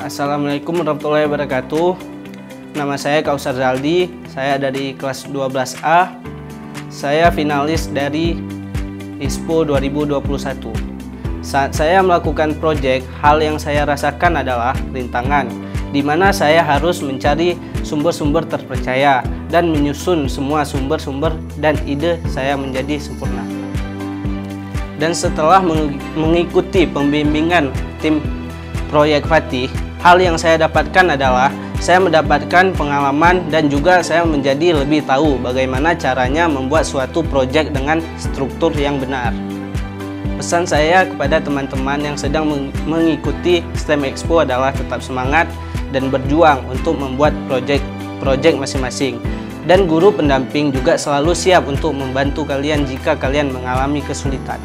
Assalamualaikum warahmatullahi wabarakatuh. Nama saya Kausar Zaldi, saya ada di kelas 12A. Saya finalis dari ISPO 2021. Saat saya melakukan proyek, hal yang saya rasakan adalah rintangan, di mana saya harus mencari sumber-sumber terpercaya dan menyusun semua sumber-sumber dan ide saya menjadi sempurna. Dan setelah mengikuti pembimbingan tim proyek Fatih, hal yang saya dapatkan adalah saya mendapatkan pengalaman dan juga saya menjadi lebih tahu bagaimana caranya membuat suatu proyek dengan struktur yang benar. Pesan saya kepada teman-teman yang sedang mengikuti STEM Expo adalah tetap semangat dan berjuang untuk membuat proyek masing-masing. Dan guru pendamping juga selalu siap untuk membantu kalian jika kalian mengalami kesulitan.